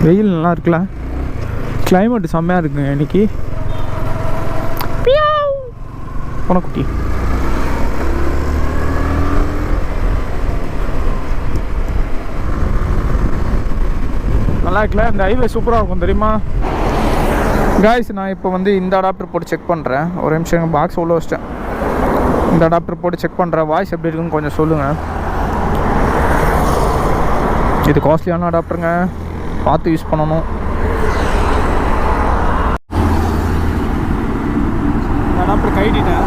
வெயில் நல்லா இருக்குல்ல, கிளைமேட்டு செம்மையாக இருக்குங்க இன்னைக்கு. குட்டி நல்லா இருக்குல்ல, இந்த ஹைவே சூப்பராக இருக்கும் தெரியுமா காய்ஸ். நான் இப்போ வந்து இந்த அடாப்டர் போட்டு செக் பண்ணுறேன். ஒரு நிமிஷம் பாக்ஸ் உள்ள வச்சிட்டேன். இந்த அடாப்டர் போட்டு செக் பண்ணுறேன். வாய்ஸ் எப்படி இருக்குன்னு கொஞ்சம் சொல்லுங்கள். இது காஸ்ட்லியான அடாப்டருங்க, பார்த்து யூஸ் பண்ணணும். அடாப்டர் கைட்டிட்டேன்.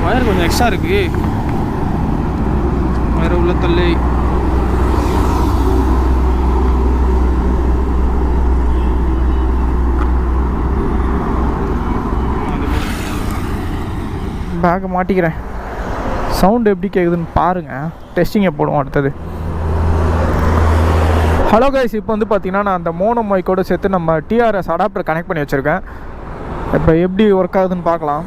வயர் கொஞ்சம் எக்ஸ்ட்ரா இருக்கு, வயர் உள்ள தள்ளி. பேக்கை மாட்டிக்கிறேன். சவுண்டு எப்படி கேட்குதுன்னு பாருங்கள். டெஸ்டிங்கை போடுவோம் அடுத்தது. ஹலோ கைஸ், இப்போ வந்து பார்த்தீங்கன்னா நான் அந்த மோனோ மைக்கோடு சேர்த்து நம்ம டிஆர்எஸ் அடாப்டர் கனெக்ட் பண்ணி வச்சுருக்கேன். இப்போ எப்படி ஒர்க் ஆகுதுன்னு பார்க்கலாம்.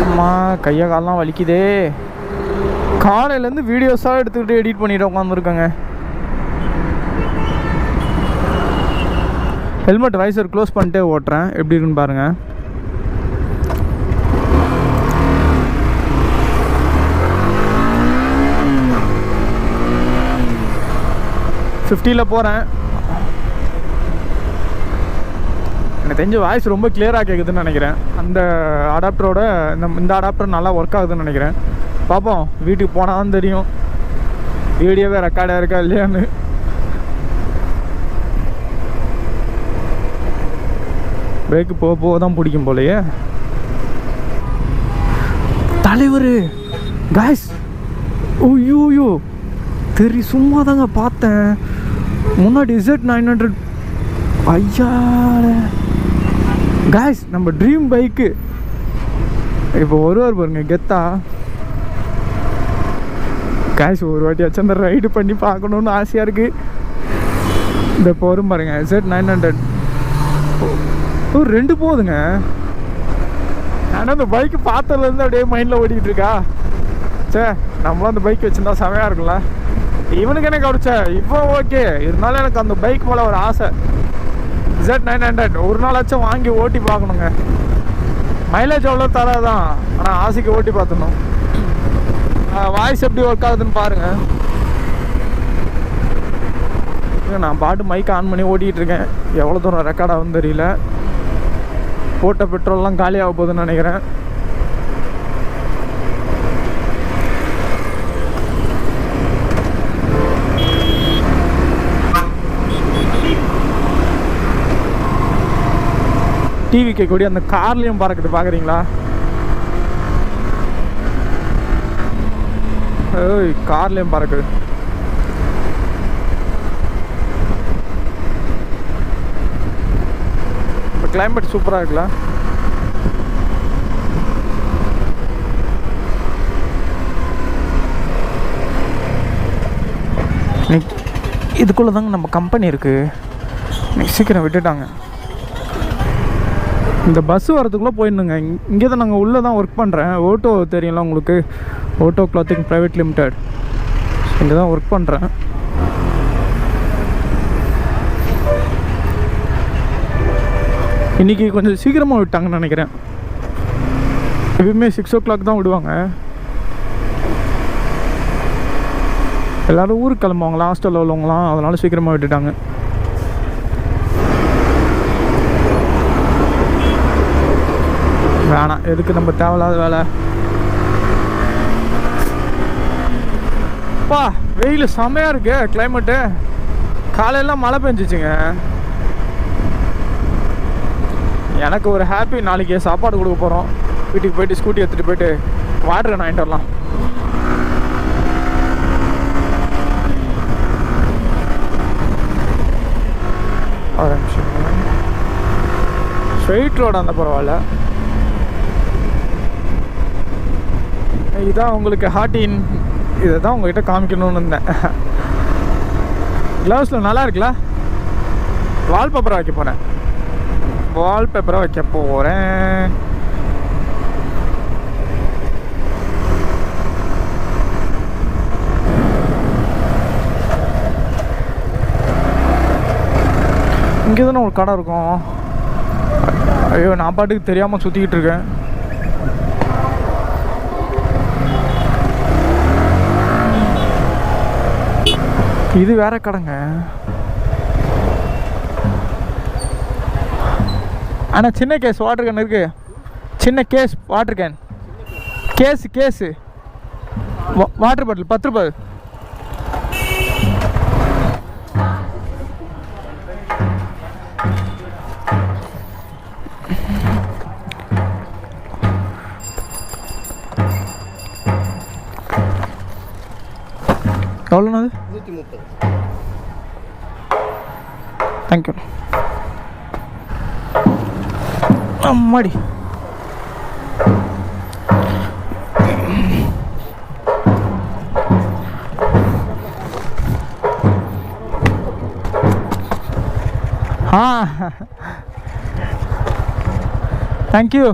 அம்மா கையை காலெலாம் வலிக்குதே. காலையிலேருந்து வீடியோஸாக எடுத்துக்கிட்டு எடிட் பண்ணிட்டு உட்காந்துருக்கேங்க. ஹெல்மெட் வைசர் க்ளோஸ் பண்ணிட்டே ஓட்டுறேன், எப்படி இருக்குன்னு பாருங்கள். ஃபிஃப்டியில் போகிறேன். எனக்கு தெரிஞ்ச வாய்ஸ் ரொம்ப கிளியராக கேட்குதுன்னு நினைக்கிறேன். அந்த அடாப்டரோட இந்த அடாப்டர் நல்லா ஒர்க் ஆகுதுன்னு நினைக்கிறேன். பார்ப்போம், வீட்டுக்கு போனால் தான் தெரியும் வீடியோவே ரெக்கார்டாக இருக்கா இல்லையான்னு. பிரேக்கு போக போக தான் பிடிக்கும் போலையே. தலைவர் காய்ஸ், ஓய்யோயோ சும்மா தாங்க பார்த்தேன். முன்னாடி Z900 ஐயா காய்ஸ், நம்ம ட்ரீம் பைக்கு இப்போ வருவார் பாருங்க கெத்தா. காய்ஸ் ஒரு வாட்டி வச்சு அந்த ரைடு பண்ணி பார்க்கணுன்னு ஆசையாக இருக்குது. இந்த இப்போ வரும் பாருங்க Z900. ஒரு 2 போகுதுங்க. ஆனால் அந்த பைக்கு பார்த்ததுலேருந்து அப்படியே மைண்டில் ஓடிக்கிட்டு இருக்கா. சே, நம்மளும் அந்த பைக் வச்சுருந்தா செமையாக இருக்குல்ல. இவனுக்கு எனக்கு கடிச்ச இப்போ ஓகே, இருந்தாலும் எனக்கு அந்த பைக் மேலே ஒரு ஆசை. Z900 ஒரு நாளாச்சும் வாங்கி ஓட்டி பார்க்கணுங்க. மைலேஜ் அவ்வளோ தராதான், ஆனால் ஆசைக்கு ஓட்டி பார்த்துணும். வாய்ஸ் எப்படி ஒர்க் ஆகுதுன்னு பாருங்கள். நான் பாட்டு மைக் ஆன் பண்ணி ஓட்டிகிட்டு இருக்கேன். எவ்வளோ தூரம் ரெக்கார்ட் ஆகுதுன்னு தெரியல. போட்ட பெட்ரோல்லாம் காலியாக போகுதுன்னு நினைக்கிறேன். டிவி கேட்கக்கூடிய அந்த கார்லேயும் பறக்குது, பார்க்குறீங்களா? ஓய், கார்லேயும் பறக்குது. இப்போ கிளைமேட் சூப்பராக இருக்குல்ல. இதுக்குள்ளே தாங்க நம்ம கம்பெனி இருக்குது. சீக்கிரம் விட்டுட்டாங்க. இந்த பஸ்ஸு வரதுக்குள்ளே போயிடணுங்க. இங்கே தான் நாங்கள் உள்ளே தான் ஒர்க் பண்ணுறேன். ஓட்டோ தெரியும்ல உங்களுக்கு, ஓட்டோ கிளாத்திங் ப்ரைவேட் லிமிடெட். இங்கே தான் ஒர்க் பண்ணுறேன். இன்றைக்கி கொஞ்சம் சீக்கிரமாக விட்டாங்கன்னு நினைக்கிறேன். எப்பயுமே 6 o'clock தான் விடுவாங்க. எல்லோரும் ஊருக்கு கிளம்புவாங்களா, ஹாஸ்டலில் உள்ளவங்களாம், அதனால் சீக்கிரமாக விட்டுட்டாங்க. வேணாம், எதுக்கு நம்ம தேவையில்லாத வேலை. பா வெயில் செம்மையாக இருக்கு கிளைமேட்டு. காலையெல்லாம் மழை பெஞ்சிச்சுங்க. எனக்கு ஒரு ஹாப்பி, நாளைக்கு சாப்பாடு கொடுக்க போகிறோம். வீட்டுக்கு போயிட்டு ஸ்கூட்டி எடுத்துகிட்டு போயிட்டு வாட்டர் வாங்கிட்டு வரலாம். ஒரு நிமிஷம், ஸ்ட்ரெயிட் ரோடு அந்த பரவாயில்ல. இதுதான் உங்களுக்கு ஹார்டின், இதை தான் உங்கள்கிட்ட காமிக்கணும்னு இருந்தேன். க்ளவுஸில் நல்லா இருக்குல்ல. வால்பேப்பர் வைக்க போகிறேன். வால்பேப்பரை வைக்க போகிறேன். இங்கே தானே ஒரு கடை இருக்கும். ஐயோ, நான் பாட்டுக்கு தெரியாமல் சுற்றிக்கிட்டு இருக்கேன். இது வேற கடைங்க. ஆனால் சின்ன கேஸ் வாட்டர் கேன் இருக்கு. சின்ன case water can, case water bottle 10 ரூபாய். எவ்வளோண்ணா அது? 130. தேங்க்யூ. அம்மாடி, தேங்க்யூ.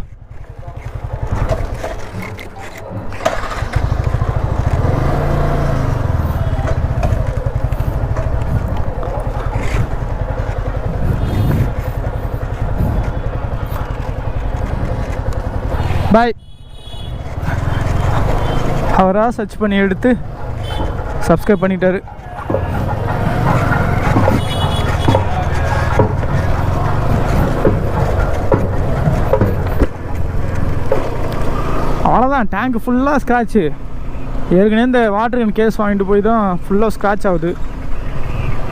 பாய். அவராக சர்ச் பண்ணி எடுத்து சப்ஸ்கிரைப் பண்ணிட்டாரு. அவ்வளோதான், டேங்க் ஃபுல்லாக ஸ்க்ராட்சு. ஏற்கனவே இந்த வாட்டர் கேன் கேஸ் வாங்கிட்டு போய் தான் ஃபுல்லாக ஸ்க்ராட்ச் ஆகுது.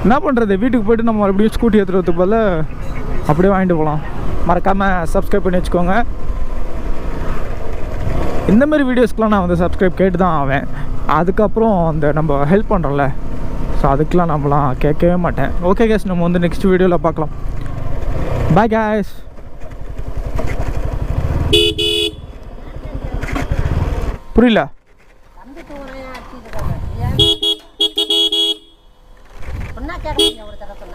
என்ன பண்ணுறது, வீட்டுக்கு போய்ட்டு நம்ம மறுபடியும் ஸ்கூட்டி ஏற்றுறதுக்கு போல் அப்படியே வாங்கிட்டு போகலாம். மறக்காமல் சப்ஸ்கிரைப் பண்ணி வச்சுக்கோங்க. இந்தமாரி வீடியோஸ்க்கெலாம் நான் வந்து சப்ஸ்கிரைப் கேட்டு தான் ஆவேன். அதுக்கப்புறம் அந்த நம்ம ஹெல்ப் பண்ணுறோம்ல, ஸோ அதுக்கெலாம் நம்மளாம் கேட்கவே மாட்டேன். ஓகே கேஸ், நம்ம வந்து நெக்ஸ்ட் வீடியோவில் பார்க்கலாம். பாய் கேஸ். புரியல.